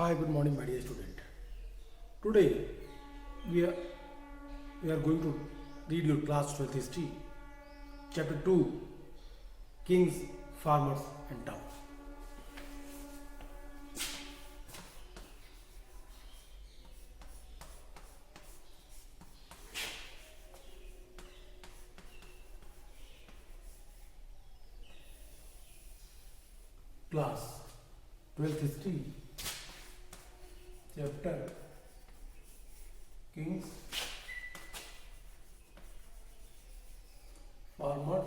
Hi, good morning, my dear student. Today we are, we are going to read your class 12th history, chapter 2, Kings, Farmers and Towns. Class 12th history, chapter Kings, Farmers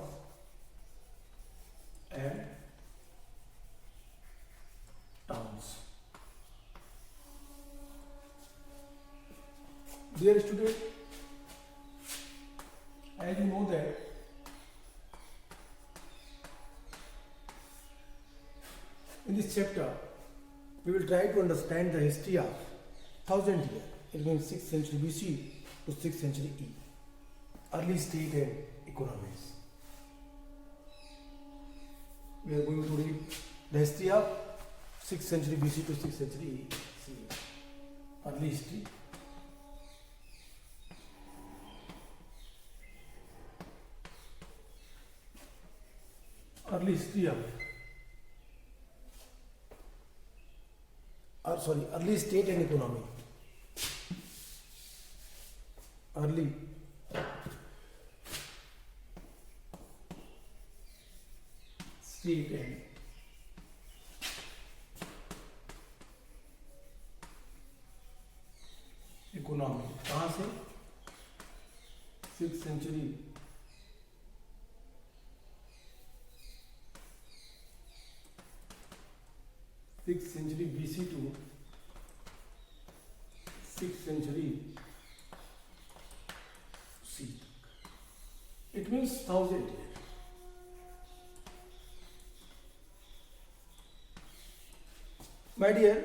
and Towns. Dear student, as you know that in this chapter we will try to understand the history of 1000 year. It means 6th century BC to 6th century E. Early state and economies. We are going to read the history of 6th century BC to 6th century E. See, early history. Early history of early state and economy. Early state and economy कहाँ से 6th century 6th century BC to 6th century C. It means 1000 years. My dear,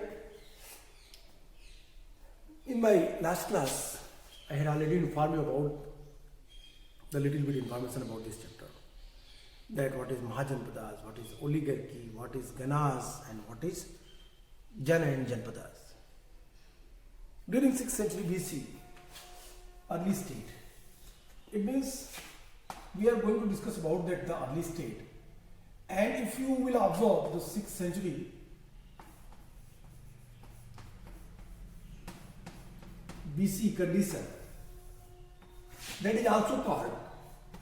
in my last class, I had already informed you about the little bit information about this chapter. That what is Mahajanpadas, what is oligarchy, what is Ganas, and what is Jana and Janpadas. During 6th century BC, early state, it means we are going to discuss about that the early state. And if you will observe the 6th century BC condition, that is also called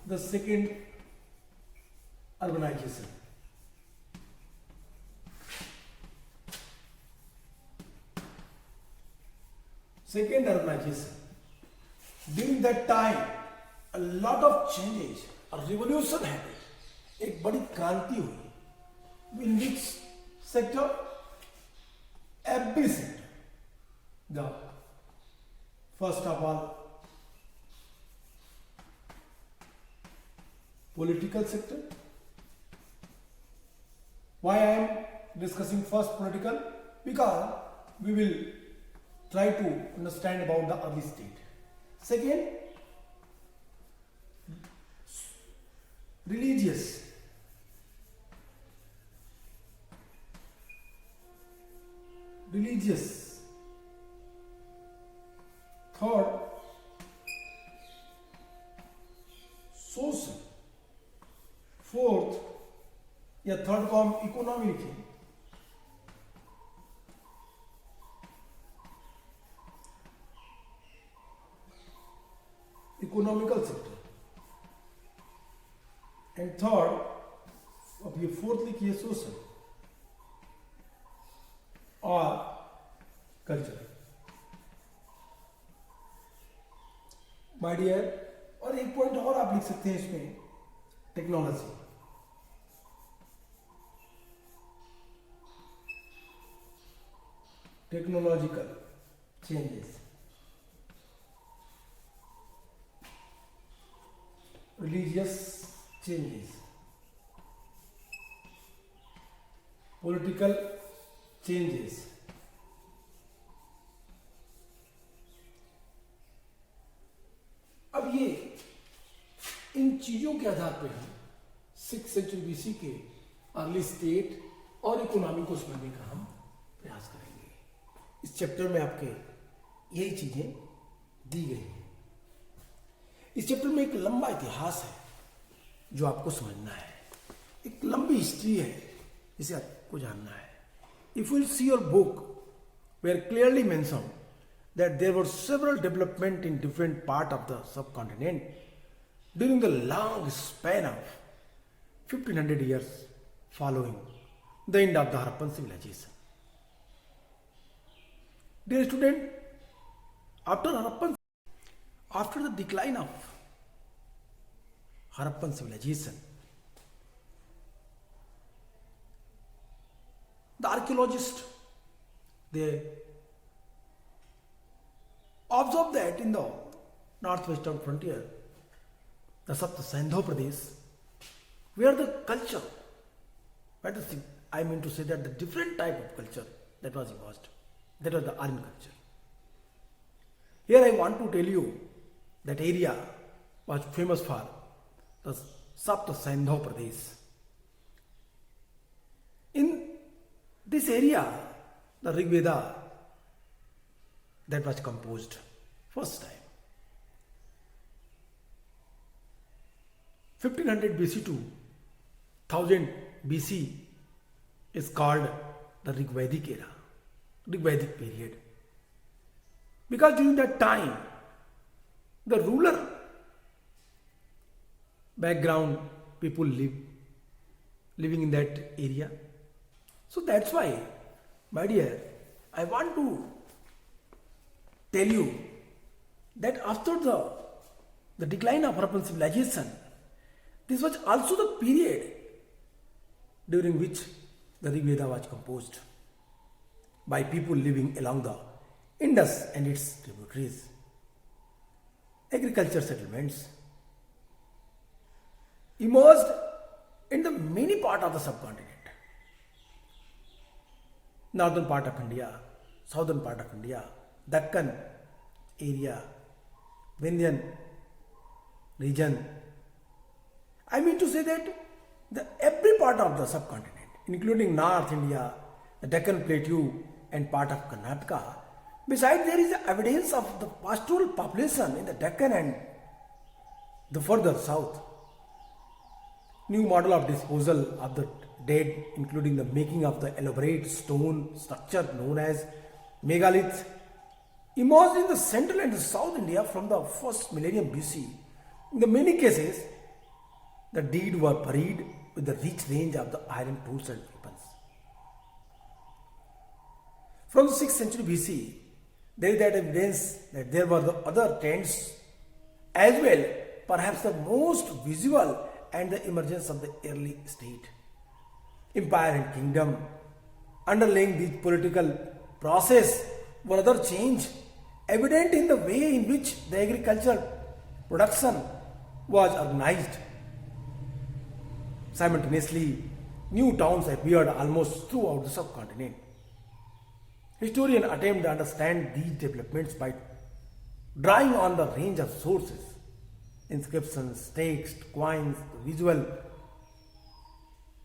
the second urbanization. Second urbanization. During that time, a lot of changes, a revolution happened. एक बड़ी क्रांति हुई. In which sector? Every sector. The first of all, political sector. Why I am discussing first political? Because we will try to understand about the early state. Second, religious. Third, social. Fourth, या third को हम economy लिखें. Economical sector. And third, अब ये fourth लिखिए social और culture. My dear, और एक पॉइंट और आप लिख सकते हैं इसमें, technology. Technological changes. religious changes, political changes, अब ये इन चीजों के आधार पर हम 6th century BC के अर्ली स्टेट और इकोनॉमी को समझने का हम प्रयास करेंगे. चैप्टर में आपके यही चीजें दी गई हैं। इस चैप्टर में एक लंबा इतिहास है जो आपको समझना है, एक लंबी हिस्ट्री है जिसे आपको जानना है। If you see your book where clearly mention that there were several development in different part of the subcontinent during the long span of 1500 years following the end of the Harappan civilization. Dear student, after the decline of Harappan civilization, the archaeologists, they observe that in the northwestern frontier, the Sapta Sindhu Pradesh, where the culture, I mean to say that the different type of culture that was evolved, that was the Aryan culture. Here I want to tell you that area was famous for the Sapta Sindhu Pradesh. In this area, the Rig Veda that was composed first time. 1500 BC to 1000 BC is called the Rigvedic era, Rigvedic period. Because during that time, the rural background people living in that area. So that's why, my dear, I want to tell you that after the decline of Harappan civilization, this was also the period during which the Rig Veda was composed by people living along the Indus and its tributaries. Agriculture settlements emerged in the many part of the subcontinent. Northern part of India, southern part of India, Deccan area, Vindhyan region. I mean to say that every part of the subcontinent, including North India, the Deccan Plateau and part of Karnataka. Besides, there is evidence of the pastoral population in the Deccan and the further south. New model of disposal of the dead, including the making of the elaborate stone structure known as megalith, emerged in the central and the south India from the first millennium BC. In the many cases, the dead were buried with the rich range of the iron tools and weapons. From the 6th century BC, there is that evidence that there were the other trends as well, perhaps the most visible and the emergence of the early state. Empire and kingdom underlying this political process were other change evident in the way in which the agricultural production was organized. Simultaneously, new towns appeared almost throughout the subcontinent. Historians attempt to understand these developments by drawing on the range of sources, inscriptions, text, coins, visual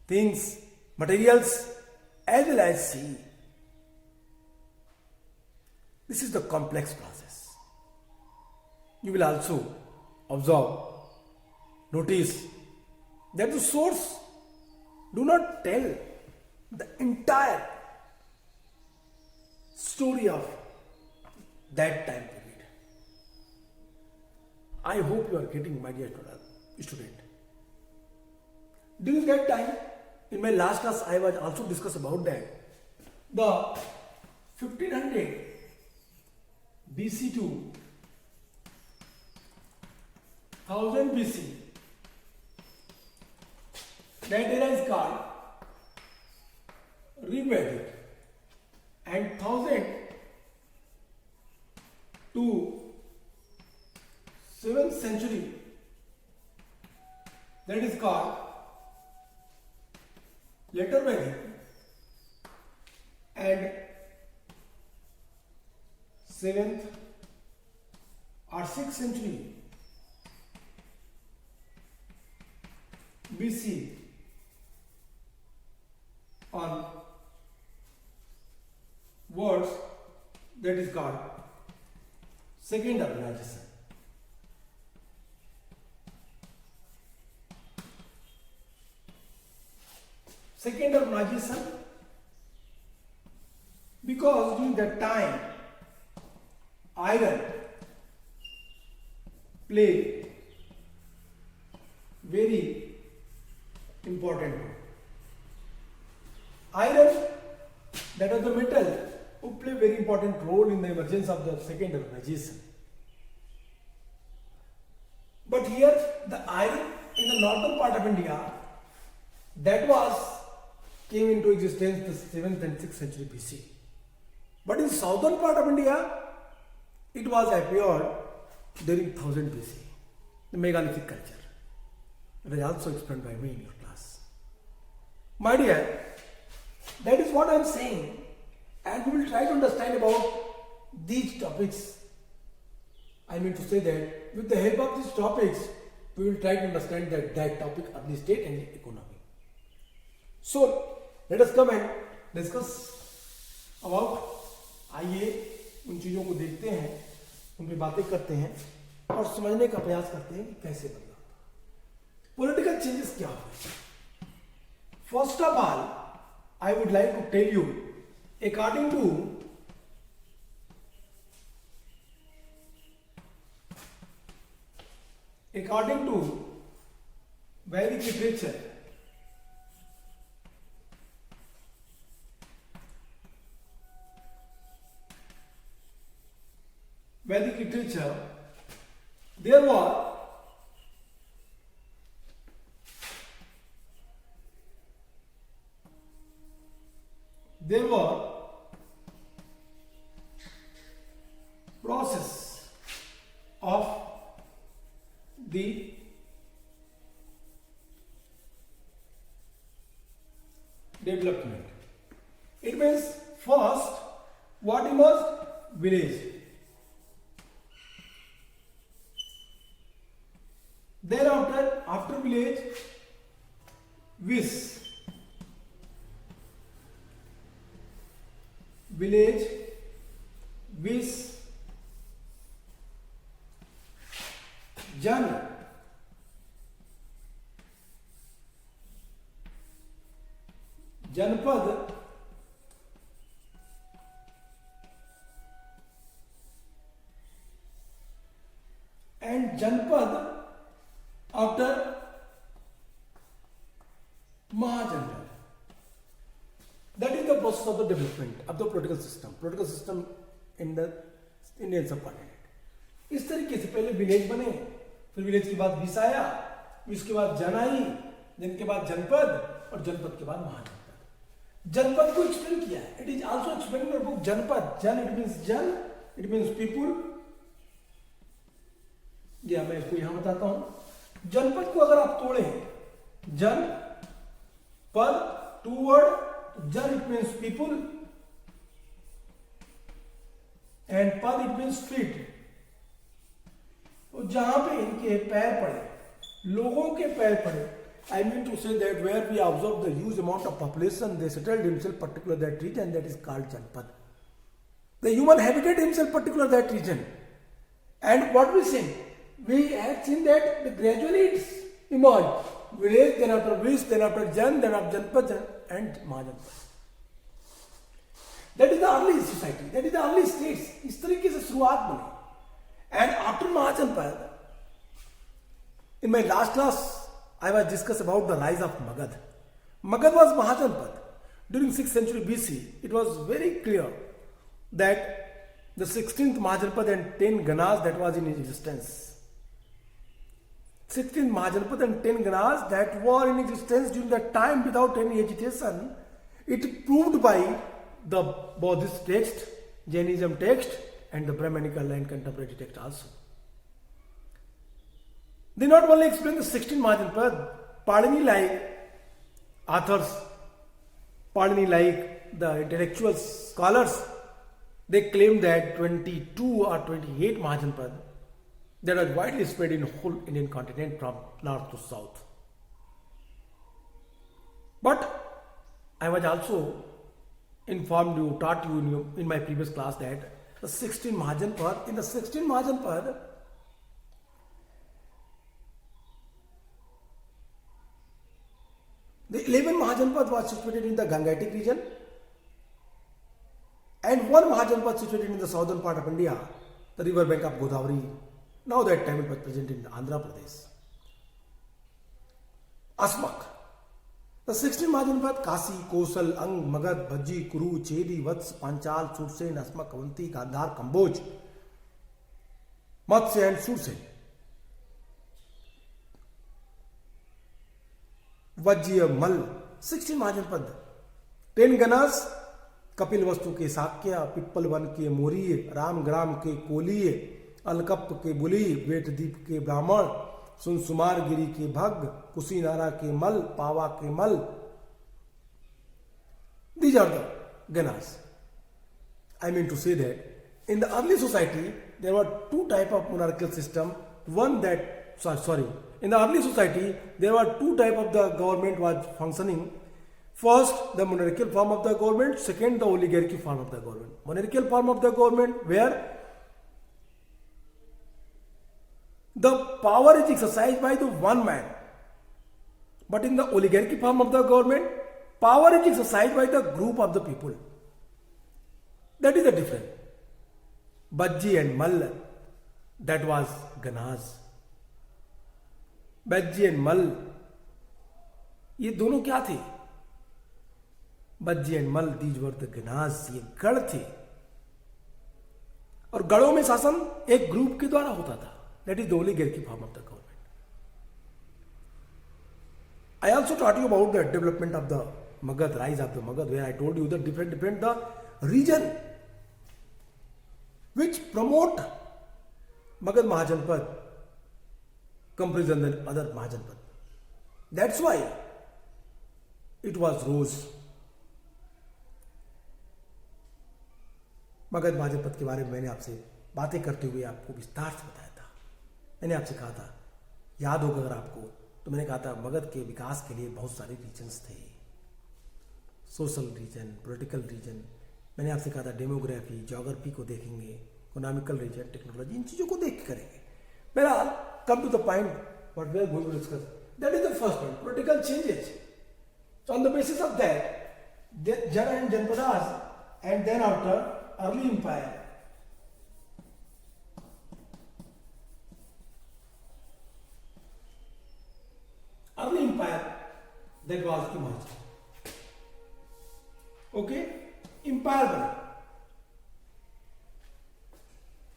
things, materials, as well as sea. This is the complex process. You will also observe, notice that the source do not tell the entire story of that time period. I hope you are getting, my dear student. During that time, in my last class, I was also discussed about that. The 1500 BC to 1000 BC, that era is called Rigvedic, and 1000 to 7th century, that is called Later Vedic, and 7th or 6th century BC on words that is called second urbanization. Second urbanization, because during that time iron played very important role. Iron, that was the metal, would play very important role in the emergence of the second urbanization. But here the iron in the northern part of India, that came into existence the 7th and 6th century BC. But in southern part of India, it was appeared during 1000 BC, the megalithic culture. It is also explained by me in your class. My dear, that is what I am saying, and we will try to understand about these topics. I mean to say that with the help of these topics, we will try to understand that topic of the state and the economy. So, let us come and discuss about, आइए उन चीज़ों को देखते हैं, उन पर बातें करते हैं और समझने का प्रयास करते हैं कि कैसे बदला पॉलिटिकल चेंजेस क्या हुए. First of all I would like to tell you, according to Vedic literature, there were process of the development. It means first what emerged? Village. Thereafter, after village, wish. Village, wish, jan, janpad, and janpad after Mahajanpad. That is the process of the development of the political system in the Indian subcontinent. इस तरीके से पहले village बने, फिर village के बाद विस आया, विस के बाद जन आई, जन के बाद जनपद और जनपद के बाद महाजनपद. जनपद को एक्सप्लेन किया है. It is also explain in book जनपद. जन इट मींस जन, इट मींस पीपुल. या मैं इसको यहां बताता हूं. जनपद को अगर आप तोड़े, जन पद, टू वर्ड, जन इट मीन्स पीपुल एंड पद इट मीन्स स्ट्रीट. तो जहां पे इनके पैर पड़े, लोगों के पैर पड़े, I mean to say that where we observe the huge amount of population, they settled himself particular that region, that is called Janpad. The human habitat himself particular that region. And what we see? We have seen that gradually it's emerged. Village, then after Vish, then after Jan, then after Janpad and Mahajanpad. That is the early society. That is the early states. इस तरीके से शुरुआत बनी. And after Mahajanpad, in my last class, I was discussed about the rise of Magad. Magad was Mahajanpad. During 6th century BC, it was very clear that the 16th Mahajanpad and 10 Ganas that was in existence. 16th Mahajanpad and 10 Ganas that were in existence during that time without any agitation, it proved by the Buddhist text, Jainism text, and the Brahmanical and contemporary text also. They not only explain the 16th Mahajanpad, Panini-like authors, Panini-like the intellectual scholars, they claim that 22 or 28 Mahajanpad that are widely spread in the whole Indian continent from north to south. But I was also informed you, taught you in my previous class that the 16 Mahajanpad. In the 16 Mahajanpad, the 11 Mahajanpad was situated in the Gangetic region, and one Mahajanpad situated in the southern part of India, the river bank of Godavari. Now that time it was present in Andhra Pradesh. Asmak. The 16 Mahajanpad, Kasi, Kosal, Ang, Magad, Bhajji, Kuru, Chedi, Vats, Panchal, Sursen, Asmak, Avanti, Gandhar, Kamboj, Matsya and Sursen. Vajjiya, Mal, 16 Mahajanpad. 10 Ganas, Kapil वस्तु के Sakya, पिप्पल one के मोरिय, रामग्राम के कोलिय, अलकप के बुली, वेटदीप के ब्राह्मण, सुनसुमार गिरी के भग, कुशीनारा के मल, पावा के मल. These are the Ganas. I mean to say that in the early society there were two type of monarchical system. One that in the early society there were two type of the government was functioning. First, the monarchical form of the government. Second, the oligarchy form of the government. Monarchical form of the government where the power is exercised by the one man. But in the oligarchy form of the government, power is exercised by the group of the people. That is the difference. Bajji and Mal, that was Ganas. Bajji and Mal, ये दोनों क्या थे? बज्जी and मल, these were the गनास, ये गढ़ थे. और गढ़ों में शासन एक ग्रुप के द्वारा होता था. That is the oligarchy form of the government. I also taught you about the development of the Magadh, rise of the Magadh, where I told you the different the reason which promote Magad Mahajanpad comparison than other Mahajanpad. That's why it was rose. Magadha Mahajanapada के बारे में मैंने आपसे बातें करते हुए आपको विस्तार से बताया था. मैंने आपसे कहा था, याद होगा अगर आपको, तो मैंने कहा था मगध के विकास के लिए बहुत सारे रीजन्स थे. Social reason, political reason. मैंने आपसे कहा था डेमोग्राफी, ज्योग्राफी को देखेंगे, इकोनॉमिकल रीजन, टेक्नोलॉजी, इन चीज़ों को देख के करेंगे. मेरा come to the point what we are going to discuss. That is the first point, political changes. So on the basis of that, Jana and Janpadas, and then after early empire. Early empire, that was emerged. Okay, empire बना.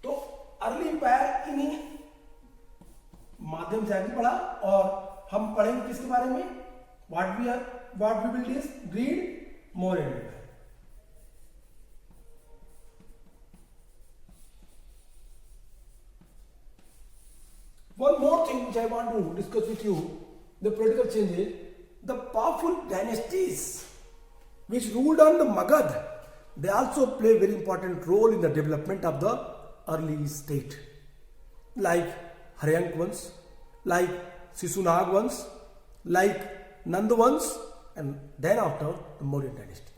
तो early empire इन्हीं माध्यम से आगे बढ़ा. और हम पढ़ेंगे किसके बारे में? what we will read more and more. One more thing which I want to discuss with you, the political changes, the powerful dynasties which ruled on the Magad, they also play a very important role in the development of the early state, like Haryank Vans, like Sisunag Vans, like Nanda Vans, and then after the Maurya dynasty.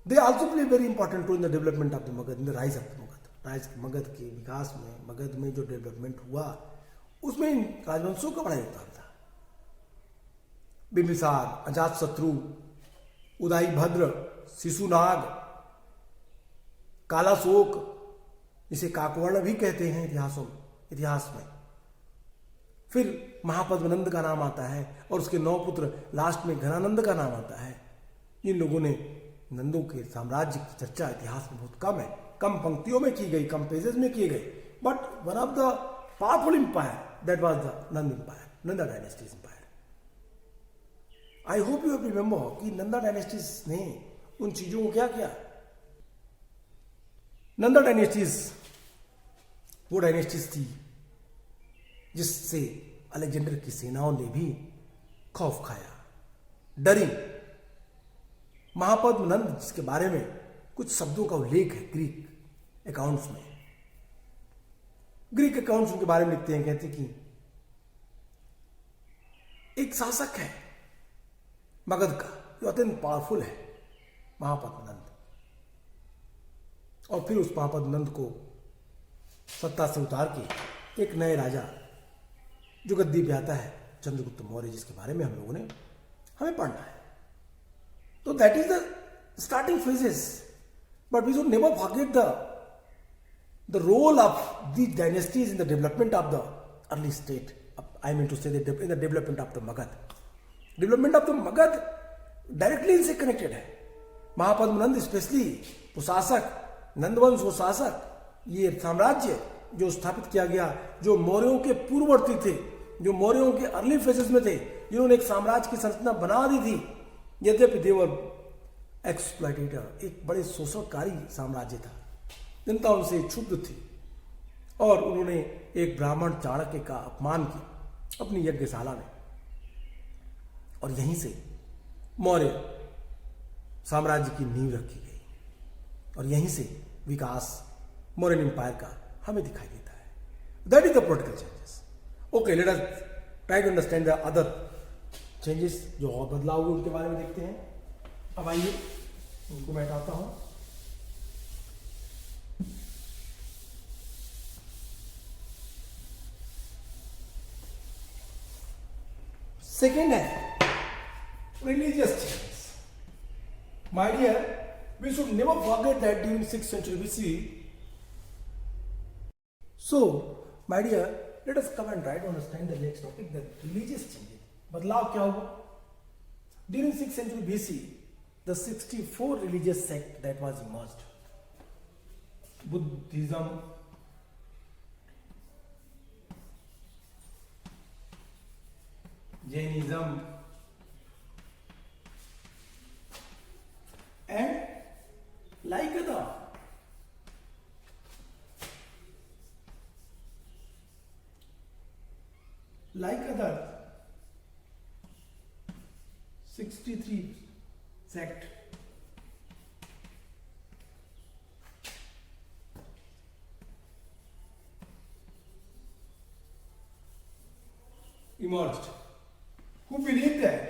They also play a very important role in the development of the Magad, in the rise of the Magad. Magadh के विकास में, मगध में जो development हुआ उसमें इन राजवंशों का बड़ा योगदान था. बिंबिसार, अजातशत्रु, उदयभद्र, शिशुनाग, कालाशोक, जिसे काकवर्ण भी कहते हैं इतिहास में. फिर महापद्मनंद का नाम आता है और उसके 9 पुत्र, लास्ट में घनानंद का नाम आता है. इन लोगों ने नंदों के साम्राज्य की चर्चा इतिहास में बहुत कम है, कम पंक्तियों में की गई, कम पेजेस में की गई. But one of the powerful empire that was the Nand empire, Nanda dynasties empire. I hope you remember कि नंदा डायनेस्टीज ने उन चीजों को क्या किया. नंदा डायनेस्टीज वो डायनेस्टीज थी जिससे अलेक्जेंडर की सेनाओं ने भी खौफ खाया, डरी. महापद्मनंद, जिसके बारे में कुछ शब्दों का उल्लेख है ग्रीक अकाउंट्स में. ग्रीक अकाउंट्स उनके बारे में लिखते हैं, कहते कि एक शासक है मगध का जो अत्यंत पावरफुल है, महापद्मनंद. और फिर उस महापद नंद को सत्ता से उतार के एक नए राजा जो गद्दी पे आता है, चंद्रगुप्त मौर्य, जिसके बारे में हम लोगों ने हमें पढ़ना है। तो that is the starting phases, but we should never forget the role of the dynasties in the development of the early state. I mean to say that in the development of the Magad. Development of the Magad directly इनसे connected है. महापद्म नंद specially वो शासक, नंदवंश वो शासक, ये साम्राज्य जो स्थापित किया गया, जो मौर्यों के पूर्ववर्ती थे, जो मौर्यों के अर्ली फेजेस में थे, जिन्होंने एक साम्राज्य की संरचना बना दी थी, यद्यपि देवर एक्सप्लॉइटेटर, एक बड़े शोषणकारी साम्राज्य था, जनता उनसे क्षुब्ध थी और उन्होंने एक ब्राह्मण चाणक्य का अपमान किया अपनी यज्ञशाला में, और यहीं से मौर्य साम्राज्य की नींव रखी गई और यहीं से विकास मौर्यन एम्पायर का हमें दिखाई देता है. That is the political changes. Okay, let us try to understand the other changes जो और बदलाव हुए उनके बारे में देखते हैं. अब आइए उनको मैं हटाता हूं. सेकेंड है religious changes. My dear, we should never forget that during 6th century BC. So, my dear, let us come and try to understand the next topic, the religious changes. बदलाव क्या हुआ? During 6th century BC, the 64 religious sect that was emerged, Buddhism, Jainism, and like other like other 63 sect emerged, who believed that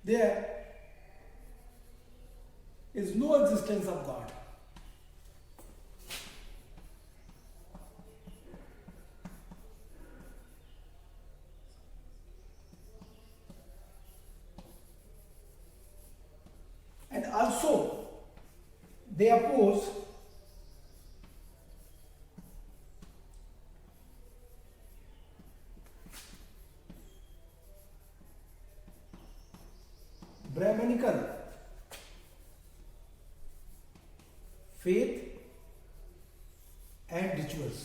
there is no existence of God. And also they oppose Brahminical faith and rituals.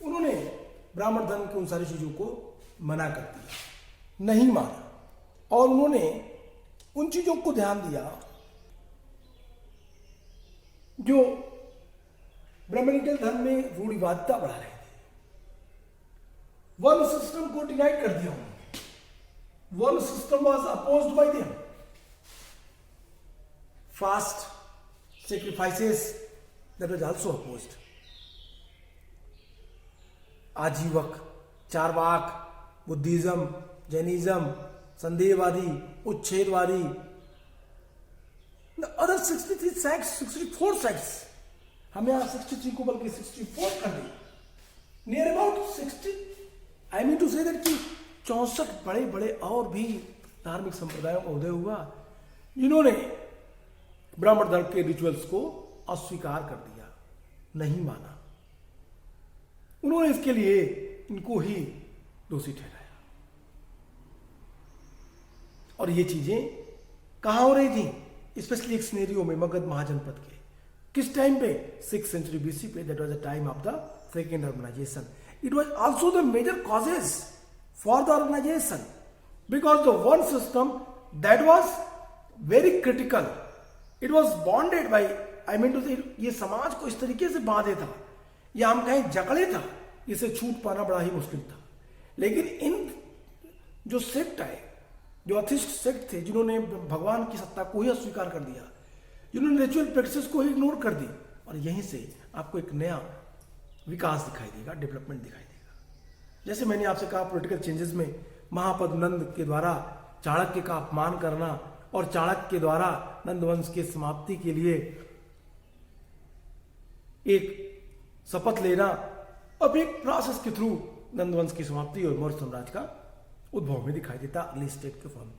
उन्होंने ब्राह्मण धर्म की उन सारी चीजों को मना कर दिया, नहीं माना, और उन्होंने उन चीजों को ध्यान दिया जो ब्राह्मणिकल धर्म में रूढ़िवादिता बढ़ा रहे थे. वन सिस्टम को डिनाइड कर दिया उन्होंने. One system was opposed by them. Fast, sacrifices, that was also opposed. Ajivika, Charvaka, Buddhism, Jainism, संदेहवादी, उच्छेदवादी, the other 63 sects, 64 sects, हम यहां 63 को बल्कि 64 कर दें. Near about 60, I mean to say that कि 64 बड़े बड़े और भी धार्मिक संप्रदायों का उदय हुआ जिन्होंने ब्राह्मण धर्म के रिचुअल्स को अस्वीकार कर दिया, नहीं माना. उन्होंने इसके लिए इनको ही दोषी ठहराया. और ये चीजें कहां हो रही थी? स्पेशली एक सिनेरियो में मगध महाजनपद के. किस टाइम पे? 6th century BC पे. That was the time of the second organisation. It was also the major causes for the organization because the one system that was very critical, it was bonded by, I mean to say, ये समाज को इस तरीके से बांधे था या हम कहें जकड़े था, इसे छूट पाना बड़ा ही मुश्किल था. लेकिन इन जो सेक्ट है जो अथिस्ट सेक्ट थे, जिन्होंने भगवान की सत्ता को ही अस्वीकार कर दिया, जिन्होंने रिचुअल प्रैक्टिसेस को ही इग्नोर कर दी, और यहीं से आपको एक नया विकास दिखाई देगा, डेवलपमेंट दिखाई देगा। जैसे मैंने आपसे कहा, पॉलिटिकल चेंजेस में महापद्म के द्वारा चाणक्य का अपमान करना और चाणक्य के द्वारा नंद वंश के समाप्ति के लिए एक शपथ लेना, अब एक प्रोसेस के थ्रू नंद वंश की समाप्ति और मौर्य साम्राज्य का उद्भव में दिखाई देता अर्ली स्टेट के फॉर्म में।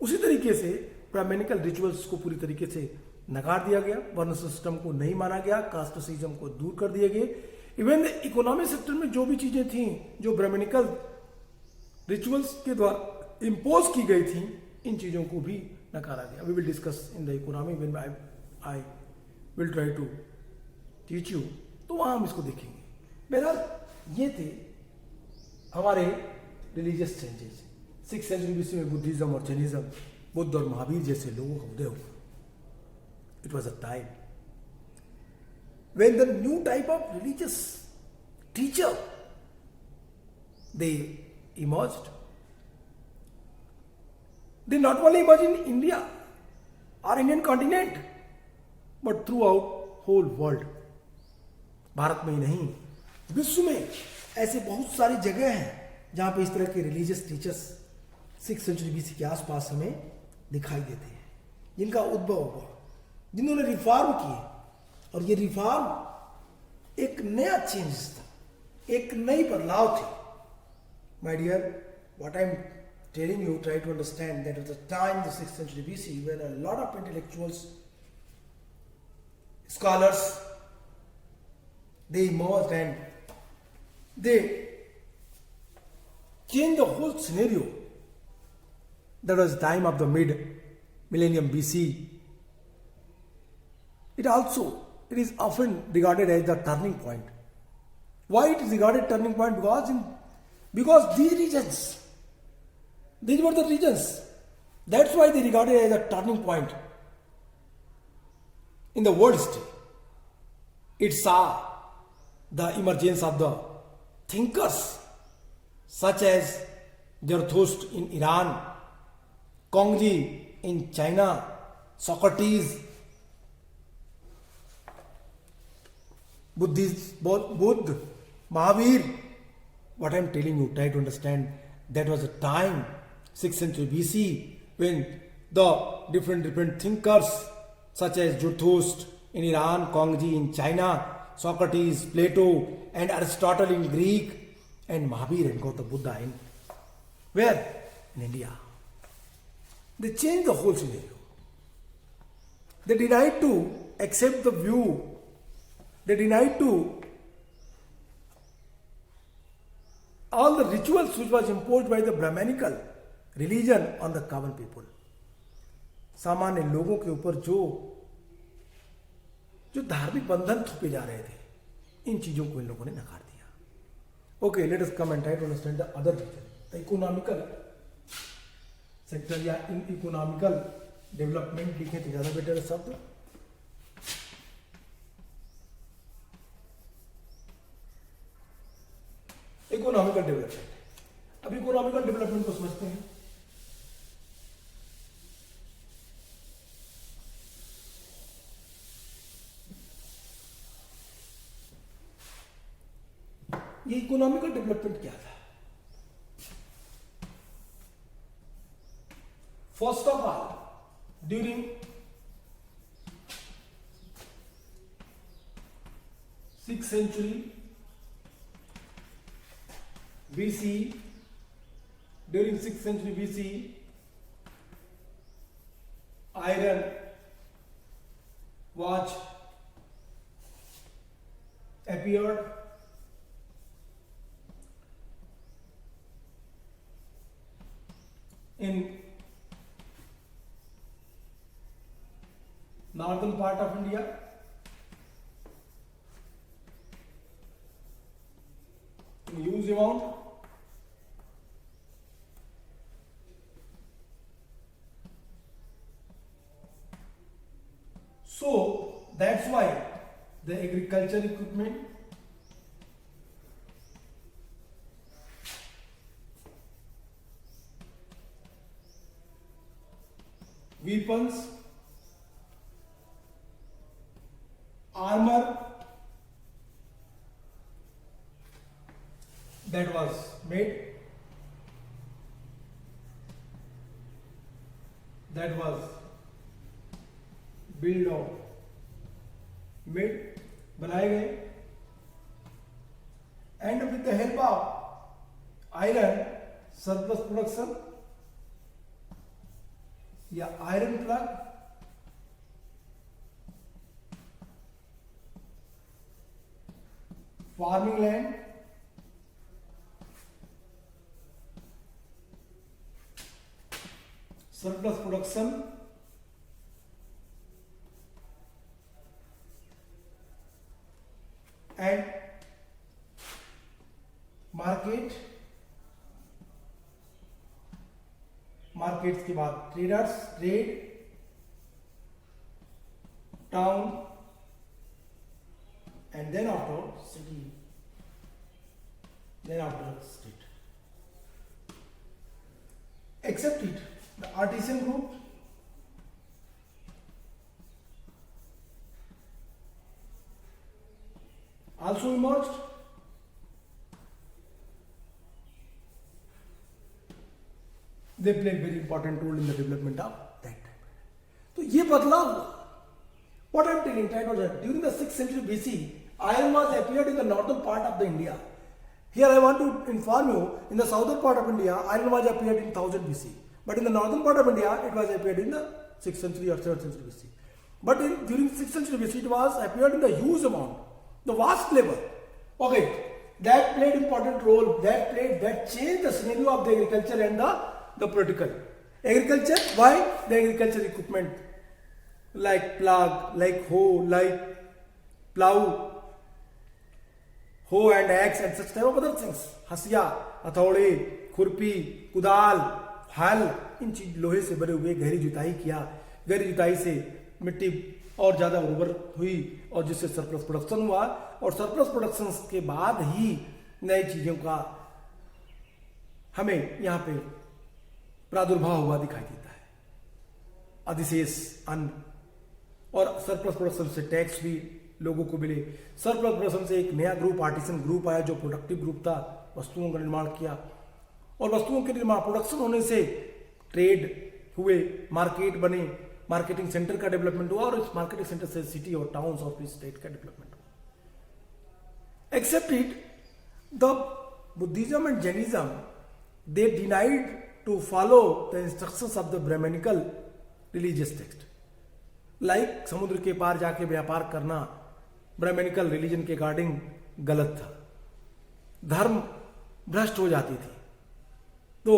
उसी तरीके से ब्राह्मणिकल रिचुअल्स को पूरी तरीके से नकार दिया गया, वर्ण सिस्टम को नहीं माना गया, कास्टिज्म को दूर कर दिए गए। इवन इकोनॉमिक सेक्टर में जो भी चीजें थी जो ब्राह्मणिकल रिचुअल्स के द्वारा इम्पोज की गई थी, इन चीजों को भी नकारा गया। We will discuss in the economy when I will try to teach you, तो वहां हम इसको देखेंगे। बहरहाल ये थे हमारे religious changes. 6th century BC में बुद्धिज्म और जैनिज्म, बुद्ध और महावीर जैसे लोगों का उदय हुआ। It was a time when the new type of religious teacher they emerged. They not only emerged in India or Indian continent but throughout whole world. Bharat में ही नहीं, विश्व में ऐसे बहुत सारी जगह हैं जहां पे इस तरह के religious teachers 6th century BC के आसपास हमें दिखाई देते हैं, जिनका उद्भव हुआ, जिन्होंने रिफॉर्म किए। और ये रिफॉर्म एक नया चेंज था, एक नई बदलाव थी। My dear, what I am telling you, try to understand that was the time, the 6th century BC, where a lot of intellectuals, scholars, they emerged and they changed the whole scenario. That was the time of the mid-millennium BC. It is often regarded as the turning point. Why it is regarded turning point? Because these regions, these were the regions. That's why they regarded it as a turning point in the world history. It saw the emergence of the thinkers such as Zarathustra in Iran, Kongji in China, Socrates, Buddha, Mahavir. What I am telling you, try to understand, that was a time, 6th century BC, when the different thinkers such as Zarathustra in Iran, Kongji in China, Socrates, Plato, and Aristotle in Greek, and Mahavir and Gautama Buddha in where? In India. They changed the whole scenario. They denied to accept the view. They denied to all the rituals which was imposed by the Brahmanical religion on the common people. सामान्य लोगों के ऊपर जो धार्मिक बंधन थोपे जा रहे थे, इन चीजों को इन लोगों ने नकार दिया। Okay, let us come and try to understand the other reason, the economical sector या इन इकोनॉमिकल डेवलपमेंट लिखे तो ज्यादा बेटर है शब्द। Economical development. अब इकोनॉमिकल डेवलपमेंट को समझते हैं। ये इकोनॉमिकल डेवलपमेंट क्या था? First of all, during 6th century BC, during 6th century BC, iron was appeared. In northern part of India, in huge amount. So that's why the agriculture equipment, weapons, armor that was made, that was built or made, बनाए गए, and with the help of iron surplus production या iron plough, farming land, surplus production and market, markets के बाद traders, trade, town and then after city, then after state. Except it, the artisan group also emerged. They played very important role in the development of that time. तो ये बदलाव हुआ. What I am telling, try to understand. During the 6th century BC, iron was appeared in the northern part of the India. Here I want to inform you, in the southern part of India, iron was appeared in 1000 BC. But in the northern part of India, it was appeared in the 6th century or 7th century BC. But during 6th century BC, it was appeared in the huge amount, the vast level. Okay, that played important role. That changed the scenario of the agriculture and the political. Agriculture, why? The agriculture equipment like plug, like hoe, like plow, hoe and axe and such type of other things. हसिया, हथौड़े, खुरपी, कुदाल, हल, इन चीज लोहे से बने हुए गहरी जुताई किया. गहरी जुताई से मिट्टी और ज्यादा उर्वर हुई और जिससे सरप्लस प्रोडक्शन हुआ. और सरप्लस प्रोडक्शन के बाद ही नई चीजों का हमें यहाँ पे प्रादुर्भाव हुआ दिखाई देता है. अधिशेष अन्न और सरप्लस प्रोडक्शन से टैक्स भी लोगों को मिले. सरप्लस प्रोडक्शन से एक नया ग्रुप, आर्टिसन ग्रुप आया जो प्रोडक्टिव ग्रुप था. वस्तुओं का निर्माण किया और वस्तुओं के निर्माण, प्रोडक्शन होने से ट्रेड हुए, मार्केट बने, मार्केटिंग सेंटर का डेवलपमेंट हुआ और इस मार्केटिंग सेंटर से सिटी और टाउन्स ऑफ स्टेट का डेवलपमेंट हुआ. Except it, the Buddhism and Jainism, they denied to follow the instructions of the Brahmanical religious text. Like समुद्र के पार जाके व्यापार करना ब्राह्मणिकल रिलीजन के अकॉर्डिंग गलत था. धर्म भ्रष्ट हो जाती थी. तो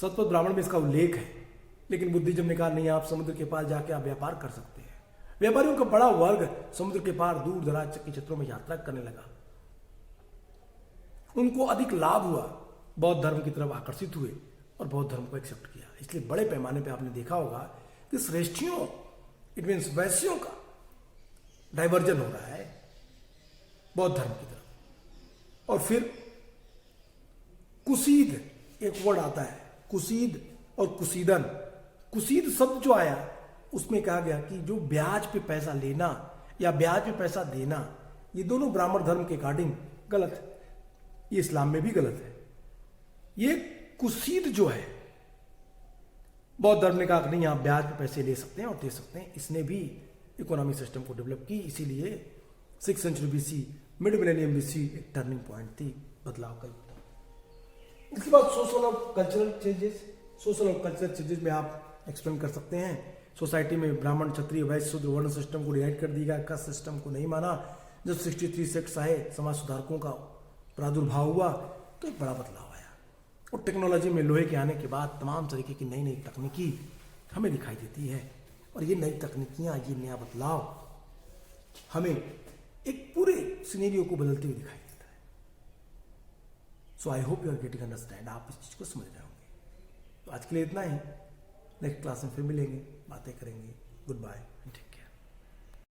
सतपथ ब्राह्मण में इसका उल्लेख है. लेकिन बुद्धिज्म ने कहा नहीं, आप समुद्र के पार जाके आप व्यापार कर सकते हैं. व्यापारियों का बड़ा वर्ग समुद्र के पार दूर दराज के क्षेत्रों में यात्रा करने लगा. उनको अधिक लाभ हुआ, बौद्ध धर्म की तरफ आकर्षित हुए और बौद्ध धर्म को एक्सेप्ट किया. इसलिए बड़े पैमाने पे आपने देखा होगा कि श्रेष्ठियों, इट मीन्स वैश्यों का डाइवर्जन हो रहा है बौद्ध धर्म की तरफ. और फिर कुसीद एक वर्ड आता है, कुसीद और कुसीदन. कुसीद शब्द जो आया उसमें कहा गया कि जो ब्याज पे पैसा लेना या ब्याज पे पैसा देना, ये दोनों ब्राह्मण धर्म के अकॉर्डिंग गलत है. ये इस्लाम में भी गलत है. ये कुसीद जो है, बौद्ध धर्म ने कहा कि नहीं, आप ब्याज पे पैसे ले सकते हैं और दे सकते हैं. इसने भी इकोनॉमिक सिस्टम को डेवलप की. इसीलिए 6th century BC, mid millennium BC एक टर्निंग पॉइंट थी बदलाव का. इसके बाद सोशल और कल्चरल चेंजेस. सोशल और कल्चरल चेंजेस में आप एक्सप्लेन कर सकते हैं. सोसाइटी में ब्राह्मण, क्षत्रिय, वैश्य, शूद्र वर्ण सिस्टम को डिवाइड कर दिया. कास्ट सिस्टम को नहीं माना. जब 63 सेक्ट्स आए, समाज सुधारकों का प्रादुर्भाव हुआ, तो एक बड़ा बदलाव. और टेक्नोलॉजी में लोहे के आने के बाद तमाम तरीके की नई नई तकनीकी हमें दिखाई देती है. और ये नई तकनीकियां, ये नया बदलाव हमें एक पूरे सिनेरियो को बदलते हुए दिखाई देता है. So I hope you are getting understand. आप इस चीज को समझ रहे होंगे. तो आज के लिए इतना ही. नेक्स्ट क्लास में फिर मिलेंगे, बातें करेंगे. Good bye.